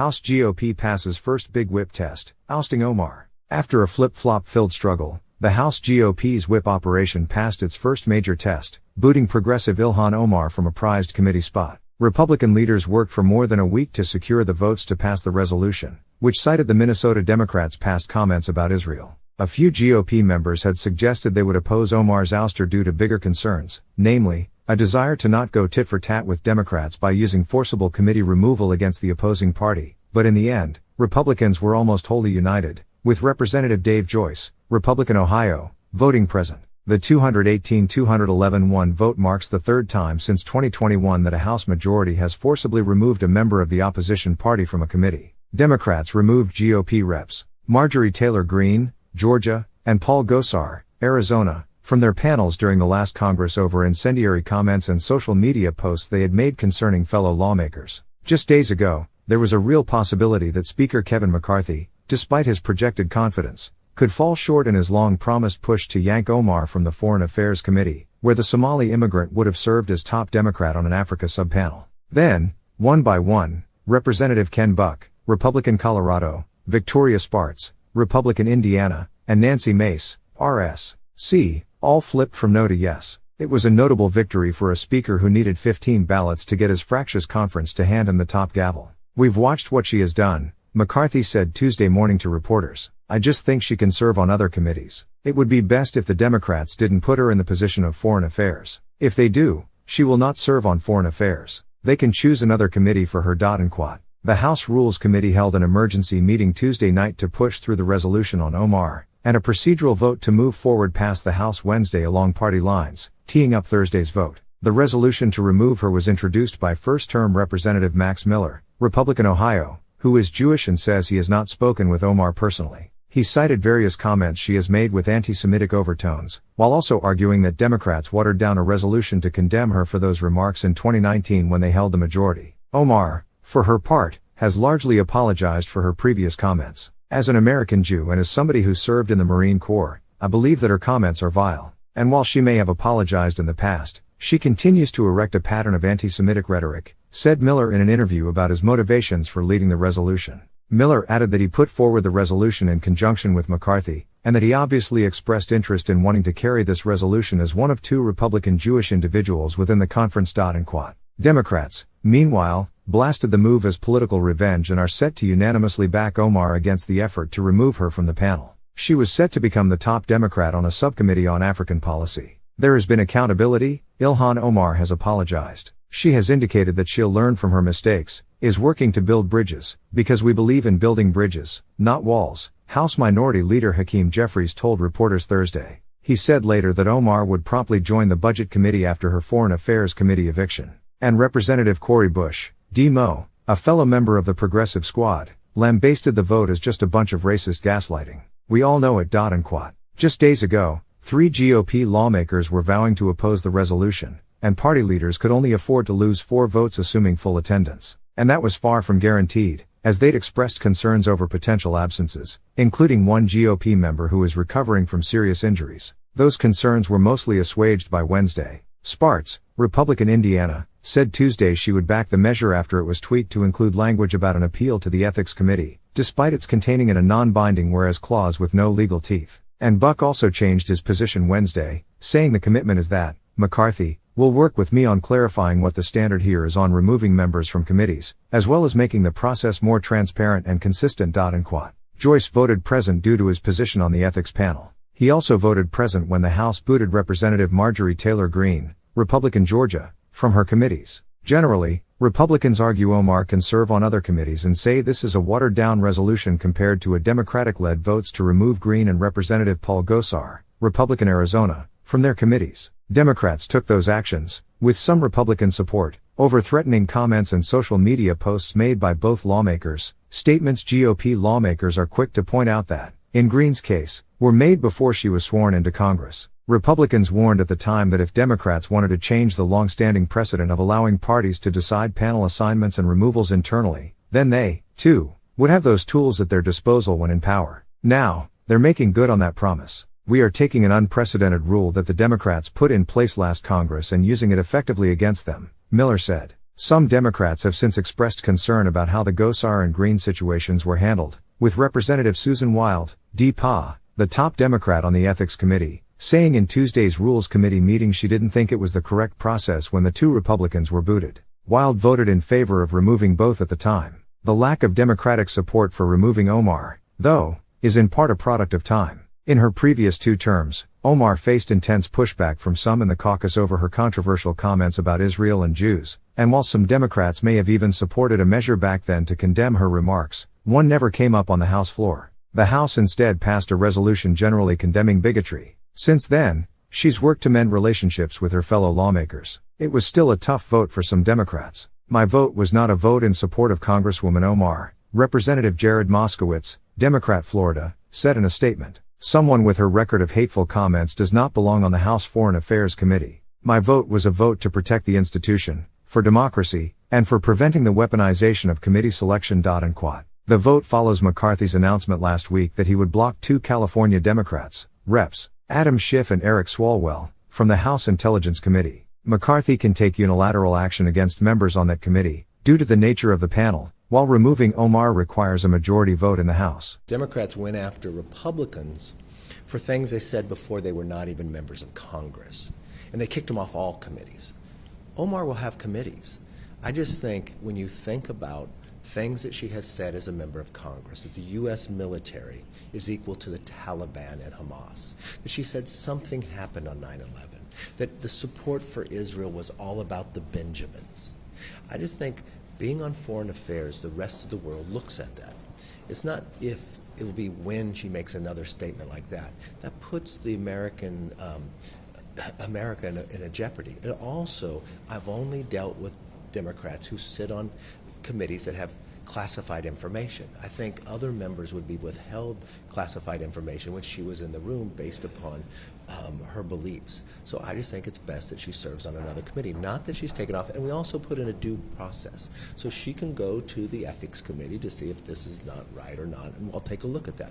House GOP passes first big whip test, ousting Omar. After a flip-flop filled struggle, the House GOP's whip operation passed its first major test, booting progressive Ilhan Omar from a prized committee spot. Republican leaders worked for more than a week to secure the votes to pass the resolution, which cited the Minnesota Democrats' past comments about Israel. A few GOP members had suggested they would oppose Omar's ouster due to bigger concerns, namely, a desire to not go tit for tat with Democrats by using forcible committee removal against the opposing party, but in the end, Republicans were almost wholly united, with Representative Dave Joyce, Republican Ohio, voting present. The 218-211-1 vote marks the third time since 2021 that a House majority has forcibly removed a member of the opposition party from a committee. Democrats removed GOP reps Marjorie Taylor Greene, Georgia, and Paul Gosar, Arizona, from their panels during the last Congress over incendiary comments and social media posts they had made concerning fellow lawmakers. Just days ago, there was a real possibility that Speaker Kevin McCarthy, despite his projected confidence, could fall short in his long-promised push to yank Omar from the Foreign Affairs Committee, where the Somali immigrant would have served as top Democrat on an Africa subpanel. Then, one by one, Representative Ken Buck, Republican Colorado, Victoria Spartz, Republican Indiana, and Nancy Mace, RSC, all flipped from no to yes. It was a notable victory for a speaker who needed 15 ballots to get his fractious conference to hand him the top gavel. "We've watched what she has done," McCarthy said Tuesday morning to reporters. "I just think she can serve on other committees. It would be best if the Democrats didn't put her in the position of Foreign Affairs. If they do, she will not serve on Foreign Affairs. They can choose another committee for her. The House Rules Committee held an emergency meeting Tuesday night to push through the resolution on Omar, and a procedural vote to move forward past the House Wednesday along party lines, teeing up Thursday's vote. The resolution to remove her was introduced by first-term Representative Max Miller, Republican Ohio, who is Jewish and says he has not spoken with Omar personally. He cited various comments she has made with anti-Semitic overtones, while also arguing that Democrats watered down a resolution to condemn her for those remarks in 2019 when they held the majority. Omar, for her part, has largely apologized for her previous comments. "As an American Jew and as somebody who served in the Marine Corps, I believe that her comments are vile. And while she may have apologized in the past, she continues to erect a pattern of anti-Semitic rhetoric," said Miller in an interview about his motivations for leading the resolution. Miller added that he put forward the resolution in conjunction with McCarthy, and that he obviously expressed interest in wanting to carry this resolution as one of two Republican Jewish individuals within the conference. Democrats, meanwhile, blasted the move as political revenge and are set to unanimously back Omar against the effort to remove her from the panel. She was set to become the top Democrat on a subcommittee on African policy. "There has been accountability," Ilhan Omar has apologized. She has indicated that she'll learn from her mistakes, is working to build bridges, because we believe in building bridges, not walls, House Minority Leader Hakeem Jeffries told reporters Thursday. He said later that Omar would promptly join the Budget Committee after her Foreign Affairs Committee eviction. And Representative Cori Bush, D-Mo, a fellow member of the Progressive Squad, lambasted the vote as just a bunch of racist gaslighting. "We all know it." Just days ago, 3 GOP lawmakers were vowing to oppose the resolution, and party leaders could only afford to lose 4 votes assuming full attendance. And that was far from guaranteed, as they'd expressed concerns over potential absences, including one GOP member who is recovering from serious injuries. Those concerns were mostly assuaged by Wednesday. Spartz, Republican Indiana, said Tuesday she would back the measure after it was tweaked to include language about an appeal to the Ethics Committee, despite its containing a non-binding whereas clause with no legal teeth. And Buck also changed his position Wednesday, saying the commitment is that McCarthy will work with me on clarifying what the standard here is on removing members from committees, as well as making the process more transparent and consistent. Joyce voted present due to his position on the ethics panel. He also voted present when the House booted Representative Marjorie Taylor Greene, Republican Georgia, from her committees. Generally, Republicans argue Omar can serve on other committees and say this is a watered-down resolution compared to a Democratic-led votes to remove Greene and Representative Paul Gosar, Republican Arizona, from their committees. Democrats took those actions, with some Republican support, over threatening comments and social media posts made by both lawmakers. Statements GOP lawmakers are quick to point out that, in Greene's case, were made before she was sworn into Congress. Republicans warned at the time that if Democrats wanted to change the long-standing precedent of allowing parties to decide panel assignments and removals internally, then they, too, would have those tools at their disposal when in power. Now, they're making good on that promise. "We are taking an unprecedented rule that the Democrats put in place last Congress and using it effectively against them," Miller said. Some Democrats have since expressed concern about how the Gosar and Green situations were handled, with Representative Susan Wild, D.PA, the top Democrat on the Ethics Committee, saying in Tuesday's Rules Committee meeting she didn't think it was the correct process when the two Republicans were booted. Wild voted in favor of removing both at the time. The lack of Democratic support for removing Omar, though, is in part a product of time. In her previous 2 terms, Omar faced intense pushback from some in the caucus over her controversial comments about Israel and Jews, and while some Democrats may have even supported a measure back then to condemn her remarks, one never came up on the House floor. The House instead passed a resolution generally condemning bigotry. Since then, she's worked to mend relationships with her fellow lawmakers. It was still a tough vote for some Democrats. My vote was not a vote in support of Congresswoman Omar, Representative Jared Moskowitz, Democrat Florida, said in a statement. Someone with her record of hateful comments does not belong on the House Foreign Affairs Committee. My vote was a vote to protect the institution, for democracy, and for preventing the weaponization of committee selection. The vote follows McCarthy's announcement last week that he would block 2 California Democrats, Reps. Adam Schiff and Eric Swalwell, from the House Intelligence Committee. McCarthy can take unilateral action against members on that committee, due to the nature of the panel, while removing Omar requires a majority vote in the House. Democrats went after Republicans for things they said before they were not even members of Congress, and they kicked them off all committees. Omar will have committees. I just think when you think about things that she has said as a member of Congress, that the U.S. military is equal to the Taliban and Hamas, that she said something happened on 9/11, that the support for Israel was all about the Benjamins. I just think being on foreign affairs, the rest of the world looks at that. It's not if, it will be when she makes another statement like that. That puts the America in a jeopardy. And also, I've only dealt with Democrats who sit on committees that have classified information. I think other members would be withheld classified information when she was in the room based upon her beliefs. So I just think it's best that she serves on another committee, not that she's taken off. And we also put in a due process. So she can go to the Ethics Committee to see if this is not right or not, and we'll take a look at that.